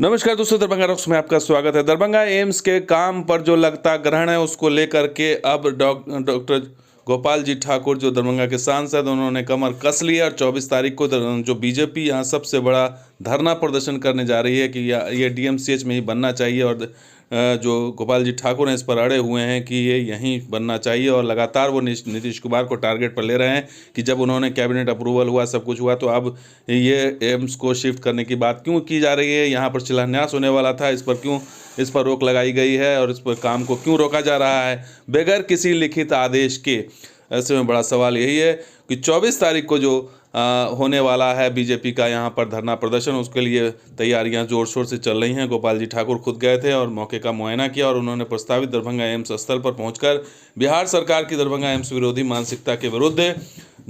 नमस्कार दोस्तों, दरभंगा रॉक्स में आपका स्वागत है। दरभंगा एम्स के काम पर जो लगता ग्रहण है उसको लेकर के अब डॉक्टर गोपाल जी ठाकुर जो दरभंगा के सांसद, उन्होंने कमर कस लिया और 24 तारीख को जो बीजेपी यहाँ सबसे बड़ा धरना प्रदर्शन करने जा रही है कि ये डीएमसीएच में ही बनना चाहिए। और जो गोपाल जी ठाकुर हैं इस पर अड़े हुए हैं कि ये यहीं बनना चाहिए और लगातार वो नीतीश कुमार को टारगेट पर ले रहे हैं कि जब उन्होंने कैबिनेट अप्रूवल हुआ, सब कुछ हुआ, तो अब ये एम्स को शिफ्ट करने की बात क्यों की जा रही है। यहाँ पर शिलान्यास होने वाला था, इस पर रोक लगाई गई है और इस पर काम को क्यों रोका जा रहा है बगैर किसी लिखित आदेश के। ऐसे में बड़ा सवाल यही है कि 24 तारीख को जो होने वाला है बीजेपी का यहाँ पर धरना प्रदर्शन, उसके लिए तैयारियां जोर शोर से चल रही हैं। गोपाल जी ठाकुर खुद गए थे और मौके का मुआयना किया और उन्होंने प्रस्तावित दरभंगा एम्स स्थल पर पहुंचकर बिहार सरकार की दरभंगा एम्स विरोधी मानसिकता के विरुद्ध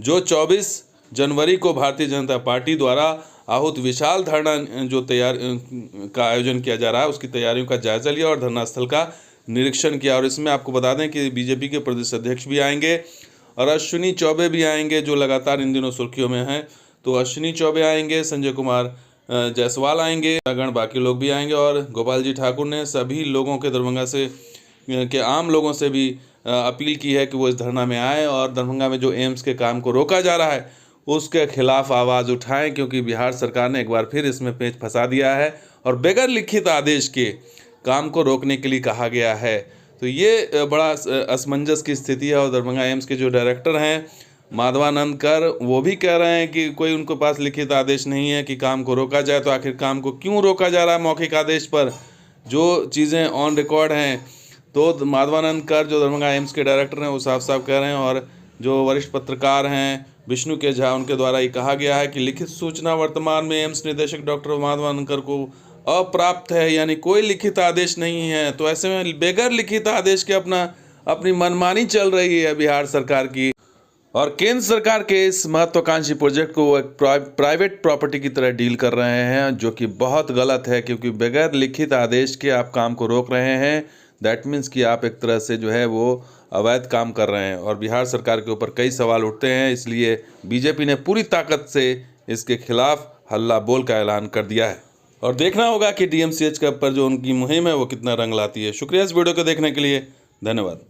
जो 24 जनवरी को भारतीय जनता पार्टी द्वारा आहूत विशाल धरना जो का आयोजन किया जा रहा है उसकी तैयारियों का जायजा लिया और धरना स्थल का निरीक्षण किया। और इसमें आपको बता दें कि बीजेपी के प्रदेश अध्यक्ष भी आएंगे और अश्विनी चौबे भी आएंगे, जो लगातार इन दिनों सुर्खियों में हैं। तो अश्विनी चौबे आएंगे, संजय कुमार जायसवाल आएंगे, गण बाकी लोग भी आएंगे। और गोपाल जी ठाकुर ने सभी लोगों के दरभंगा से के आम लोगों से भी अपील की है कि वो इस धरना में आए और दरभंगा में जो एम्स के काम को रोका जा रहा है उसके खिलाफ आवाज़ उठाएं, क्योंकि बिहार सरकार ने एक बार फिर इसमें पेच फंसा दिया है और बगैर लिखित आदेश के काम को रोकने के लिए कहा गया है। तो ये बड़ा असमंजस की स्थिति है। और दरभंगा एम्स के जो डायरेक्टर हैं माधवानंद कर, वो भी कह रहे हैं कि कोई उनके पास लिखित आदेश नहीं है कि काम को रोका जाए। तो आखिर काम को क्यों रोका जा रहा है मौखिक आदेश पर, जो चीज़ें ऑन रिकॉर्ड हैं। तो माधवानंद कर जो दरभंगा एम्स के डायरेक्टर हैं वो साफ साफ कह रहे हैं। और जो वरिष्ठ पत्रकार हैं विष्णु के झा, उनके द्वारा ये कहा गया है कि लिखित सूचना वर्तमान में एम्स निदेशक डॉक्टर माधवानंद कर को अप्राप्त है, यानी कोई लिखित आदेश नहीं है। तो ऐसे में बगैर लिखित आदेश के अपनी मनमानी चल रही है बिहार सरकार की। और केंद्र सरकार के इस महत्वाकांक्षी प्रोजेक्ट को वो एक प्राइवेट प्रॉपर्टी की तरह डील कर रहे हैं, जो कि बहुत गलत है, क्योंकि बगैर लिखित आदेश के आप काम को रोक रहे हैं। दैट मीन्स कि आप एक तरह से जो है वो अवैध काम कर रहे हैं और बिहार सरकार के ऊपर कई सवाल उठते हैं। इसलिए बीजेपी ने पूरी ताकत से इसके खिलाफ हल्ला बोल का ऐलान कर दिया है और देखना होगा कि डीएमसीएच के ऊपर जो उनकी मुहिम है वो कितना रंग लाती है। शुक्रिया इस वीडियो को देखने के लिए, धन्यवाद।